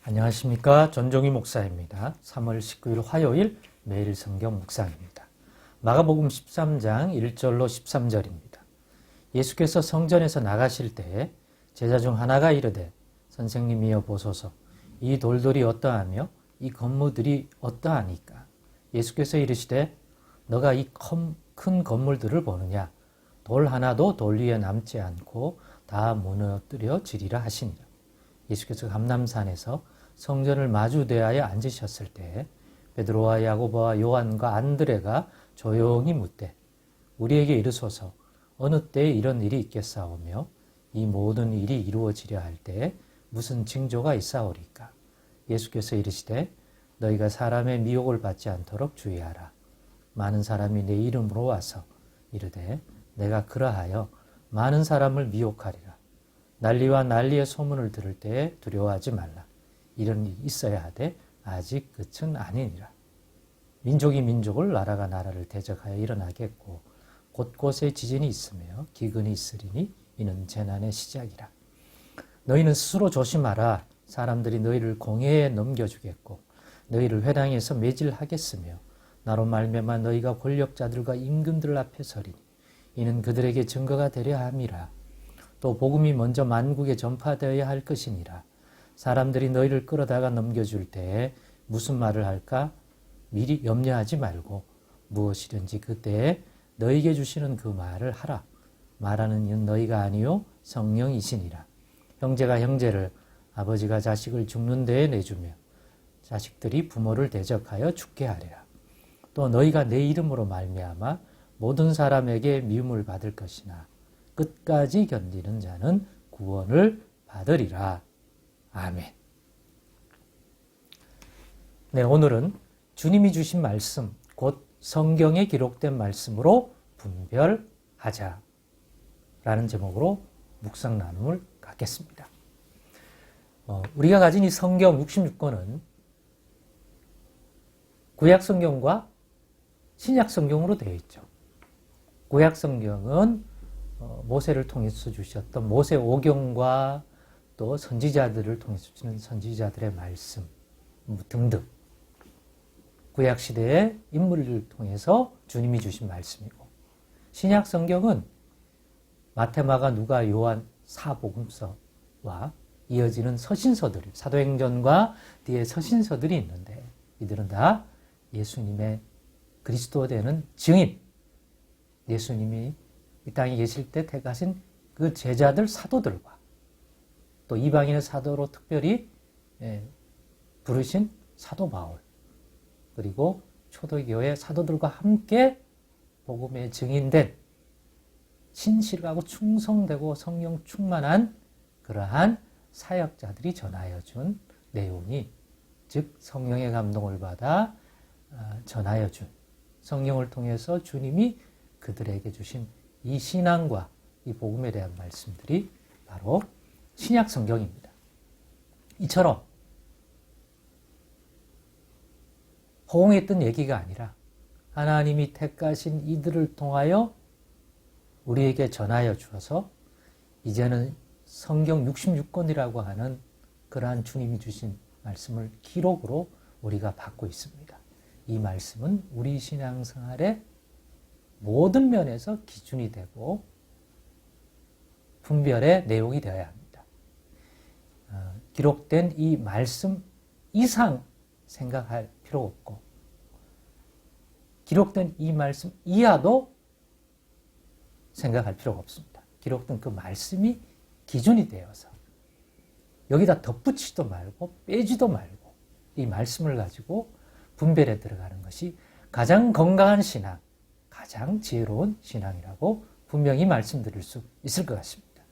안녕하십니까. 전종희 목사입니다. 3월 19일 화요일 매일 성경 묵상입니다. 마가복음 13장 1절로 13절입니다. 예수께서 성전에서 나가실 때 제자 중 하나가 이르되 선생님이여 보소서 이 돌들이 어떠하며 이 건물들이 어떠하니까. 예수께서 이르시되 너가 이 큰 건물들을 보느냐. 돌 하나도 돌 위에 남지 않고 다 무너뜨려 지리라 하시니라. 예수께서 감람산에서 성전을 마주대하여 앉으셨을 때 베드로와 야고보와 요한과 안드레가 조용히 묻되 우리에게 이르소서 어느 때에 이런 일이 있겠사오며 이 모든 일이 이루어지려 할 때에 무슨 징조가 있사오리까. 예수께서 이르시되 너희가 사람의 미혹을 받지 않도록 주의하라. 많은 사람이 내 이름으로 와서 이르되 내가 그러하여 많은 사람을 미혹하리라. 난리와 난리의 소문을 들을 때에 두려워하지 말라. 이런 일이 있어야 하되 아직 끝은 아니니라. 민족이 민족을 나라가 나라를 대적하여 일어나겠고 곳곳에 지진이 있으며 기근이 있으리니 이는 재난의 시작이라. 너희는 스스로 조심하라. 사람들이 너희를 공회에 넘겨주겠고 너희를 회당에서 매질하겠으며 나로 말미암아 너희가 권력자들과 임금들 앞에 서리니 이는 그들에게 증거가 되려 함이라. 또 복음이 먼저 만국에 전파되어야 할 것이니라. 사람들이 너희를 끌어다가 넘겨줄 때에 무슨 말을 할까 미리 염려하지 말고 무엇이든지 그때에 너희에게 주시는 그 말을 하라. 말하는 이는 너희가 아니요 성령이시니라. 형제가 형제를 아버지가 자식을 죽는 데에 내주며 자식들이 부모를 대적하여 죽게 하리라. 또 너희가 내 이름으로 말미암아 모든 사람에게 미움을 받을 것이나 끝까지 견디는 자는 구원을 받으리라. 아멘. 네, 오늘은 주님이 주신 말씀, 곧 성경에 기록된 말씀으로 분별하자 라는 제목으로 묵상 나눔을 갖겠습니다. 우리가 가진 이 성경 66권은 구약 성경과 신약 성경으로 되어 있죠. 구약 성경은 모세를 통해서 주셨던 모세 오경과 또 선지자들을 통해서 주는 선지자들의 말씀 등등 구약시대의 인물을 통해서 주님이 주신 말씀이고, 신약 성경은 마태, 마가, 누가, 요한, 사복음서와 이어지는 서신서들, 사도행전과 뒤에 서신서들이 있는데 이들은 다 예수님의 그리스도 되는 증인, 예수님이 이 땅에 계실 때 택하신 그 제자들 사도들과 또 이방인의 사도로 특별히 부르신 사도 바울, 그리고 초대교회 사도들과 함께 복음의 증인된 신실하고 충성되고 성령 충만한 그러한 사역자들이 전하여 준 내용이, 즉 성령의 감동을 받아 전하여 준, 성령을 통해서 주님이 그들에게 주신 이 신앙과 이 복음에 대한 말씀들이 바로 신약 성경입니다. 이처럼 허공했던 얘기가 아니라 하나님이 택하신 이들을 통하여 우리에게 전하여 주어서 이제는 성경 66권이라고 하는 그러한 주님이 주신 말씀을 기록으로 우리가 받고 있습니다. 이 말씀은 우리 신앙생활의 모든 면에서 기준이 되고 분별의 내용이 되어야 합니다. 기록된 이 말씀 이상 생각할 필요 없고 기록된 이 말씀 이하도 생각할 필요가 없습니다. 기록된 그 말씀이 기준이 되어서 여기다 덧붙이지도 말고 빼지도 말고 이 말씀을 가지고 분별에 들어가는 것이 가장 건강한 신앙, 가장 지혜로운 신앙이라고 분명히 말씀드릴 수 있을 것 같습니다.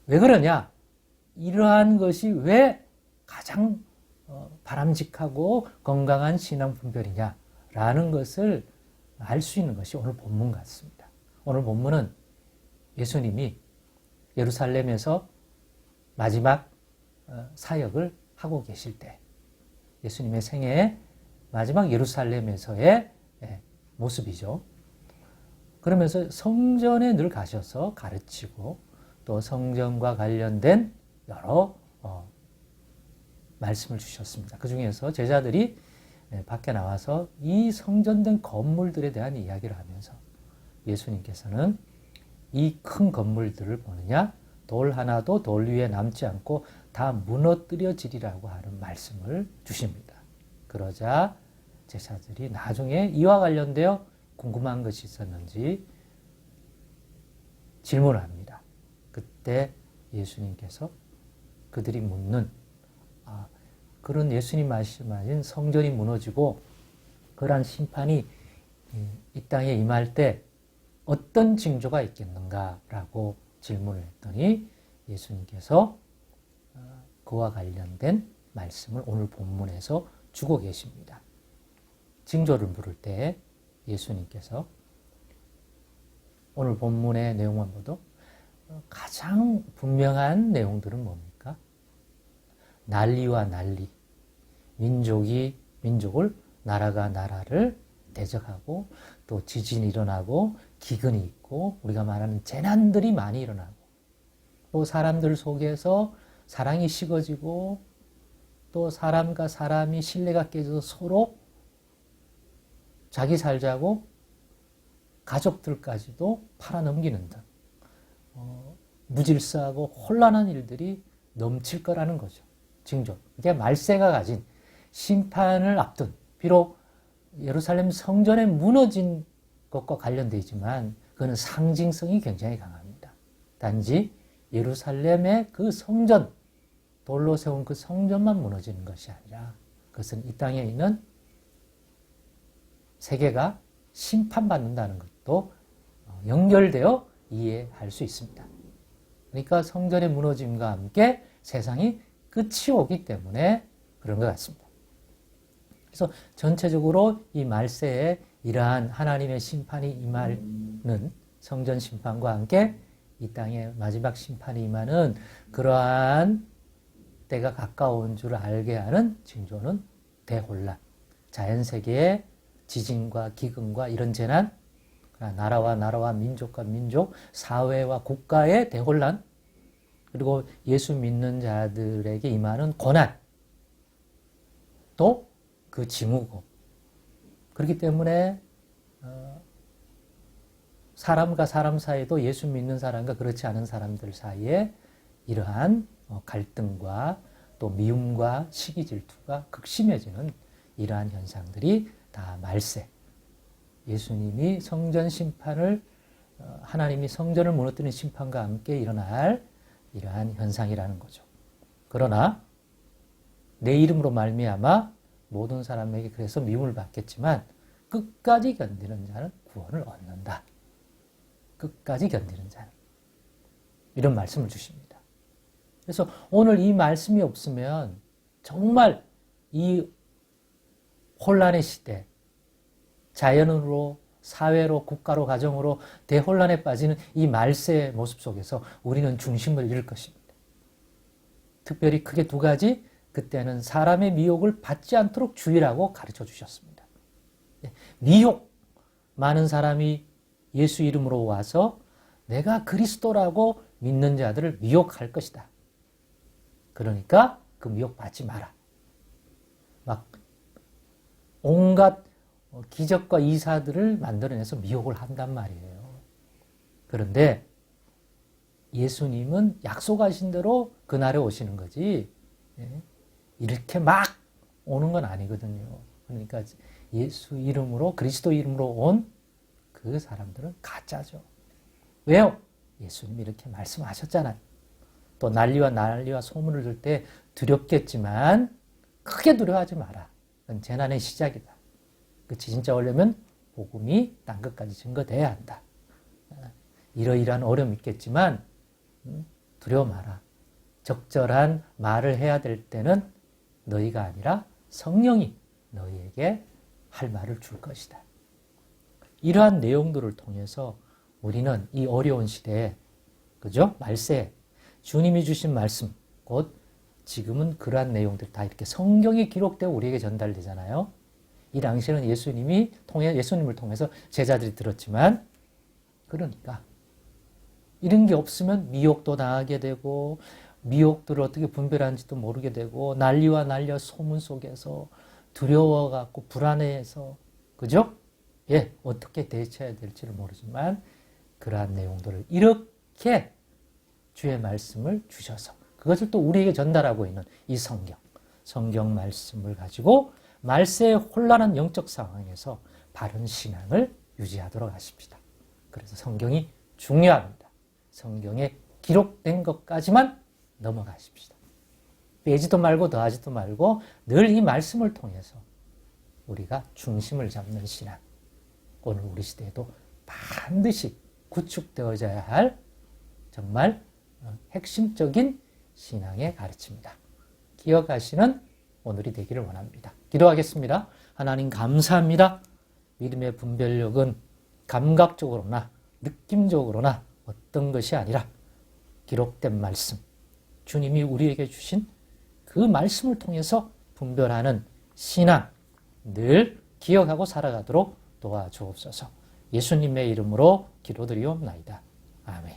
왜 그러냐? 이러한 것이 왜 가장 바람직하고 건강한 신앙 분별이냐라는 것을 알 수 있는 것이 오늘 본문 같습니다. 오늘 본문은 예수님이 예루살렘에서 마지막 사역을 하고 계실 때, 예수님의 생애의 마지막 예루살렘에서의 모습이죠. 그러면서 성전에 늘 가셔서 가르치고 또 성전과 관련된 여러 말씀을 주셨습니다. 그 중에서 제자들이 밖에 나와서 이 성전된 건물들에 대한 이야기를 하면서 예수님께서는 이 큰 건물들을 보느냐? 돌 하나도 돌 위에 남지 않고 다 무너뜨려지리라고 하는 말씀을 주십니다. 그러자 제자들이 나중에 이와 관련되어 궁금한 것이 있었는지 질문을 합니다. 그때 예수님께서 그들이 묻는 그런 예수님 말씀하신 성전이 무너지고 그러한 심판이 이 땅에 임할 때 어떤 징조가 있겠는가라고 질문을 했더니 예수님께서 그와 관련된 말씀을 오늘 본문에서 주고 계십니다. 징조를 물을 때 예수님께서 오늘 본문의 내용만 봐도 가장 분명한 내용들은 뭡니까? 난리와 난리, 민족이 민족을, 나라가 나라를 대적하고 또 지진이 일어나고 기근이 있고 우리가 말하는 재난들이 많이 일어나고 또 사람들 속에서 사랑이 식어지고 또 사람과 사람이 신뢰가 깨져서 서로 자기 살자고 가족들까지도 팔아넘기는 등 무질서하고 혼란한 일들이 넘칠 거라는 거죠. 징조. 이게 말세가 가진 심판을 앞둔, 비록 예루살렘 성전에 무너진 것과 관련되어 있지만 그거는 상징성이 굉장히 강합니다. 단지 예루살렘의 그 성전, 돌로 세운 그 성전만 무너지는 것이 아니라 그것은 이 땅에 있는 세계가 심판받는다는 것도 연결되어 이해할 수 있습니다. 그러니까 성전의 무너짐과 함께 세상이 끝이 오기 때문에 그런 것 같습니다. 그래서 전체적으로 이 말세에 이러한 하나님의 심판이 임하는 성전 심판과 함께 이 땅에 마지막 심판이 임하는 그러한 때가 가까운 줄 알게 하는 징조는 대혼란, 자연세계의 지진과 기근과 이런 재난, 나라와 민족과 민족, 사회와 국가의 대혼란, 그리고 예수 믿는 자들에게 임하는 고난, 또 그 징후고. 그렇기 때문에 사람과 사람 사이도 예수 믿는 사람과 그렇지 않은 사람들 사이에 이러한 갈등과 또 미움과 시기 질투가 극심해지는 이러한 현상들이 다 말세, 예수님이 성전 심판을 하나님이 성전을 무너뜨리는 심판과 함께 일어날 이러한 현상이라는 거죠. 그러나 내 이름으로 말미암아 모든 사람에게 그래서 미움을 받겠지만 끝까지 견디는 자는 구원을 얻는다. 끝까지 견디는 자는. 이런 말씀을 주십니다. 그래서 오늘 이 말씀이 없으면 정말 이 혼란의 시대, 자연으로, 사회로, 국가로, 가정으로 대혼란에 빠지는 이 말세의 모습 속에서 우리는 중심을 잃을 것입니다. 특별히 크게 두 가지, 그때는 사람의 미혹을 받지 않도록 주의라고 가르쳐 주셨습니다. 미혹, 많은 사람이 예수 이름으로 와서 내가 그리스도라고 믿는 자들을 미혹할 것이다. 그러니까 그 미혹 받지 마라. 막 온갖 기적과 이사들을 만들어내서 미혹을 한단 말이에요. 그런데 예수님은 약속하신 대로 그날에 오시는 거지 이렇게 막 오는 건 아니거든요. 그러니까 예수 이름으로, 그리스도 이름으로 온 그 사람들은 가짜죠. 왜요? 예수님이 이렇게 말씀하셨잖아요. 또 난리와 소문을 들 때 두렵겠지만 크게 두려워하지 마라. 그건 재난의 시작이다. 끝이 진짜 오려면 복음이 땅 끝까지 증거돼야 한다. 이러이러한 어려움이 있겠지만 두려워 마라. 적절한 말을 해야 될 때는 너희가 아니라 성령이 너희에게 할 말을 줄 것이다. 이러한 내용들을 통해서 우리는 이 어려운 시대에, 그죠? 말세, 주님이 주신 말씀, 곧 지금은 그러한 내용들 다 이렇게 성경에 기록되어 우리에게 전달되잖아요. 이 당시에는 예수님을 통해서 제자들이 들었지만, 그러니까 이런 게 없으면 미혹도 당하게 되고 미혹들을 어떻게 분별하는지도 모르게 되고 난리와 난리와 소문 속에서 두려워갖고 불안해해서 그죠? 예, 어떻게 대처해야 될지를 모르지만 그러한 내용들을 이렇게 주의 말씀을 주셔서 그것을 또 우리에게 전달하고 있는 이 성경 말씀을 가지고 말세의 혼란한 영적 상황에서 바른 신앙을 유지하도록 하십시다. 그래서 성경이 중요합니다. 성경에 기록된 것까지만 넘어가십시다. 빼지도 말고 더하지도 말고 늘 이 말씀을 통해서 우리가 중심을 잡는 신앙, 오늘 우리 시대에도 반드시 구축되어져야 할 정말 핵심적인 신앙의 가르침입니다. 기억하시는 오늘이 되기를 원합니다. 기도하겠습니다. 하나님 감사합니다. 믿음의 분별력은 감각적으로나 느낌적으로나 어떤 것이 아니라 기록된 말씀, 주님이 우리에게 주신 그 말씀을 통해서 분별하는 신앙 늘 기억하고 살아가도록 도와주옵소서. 예수님의 이름으로 기도드리옵나이다. 아멘.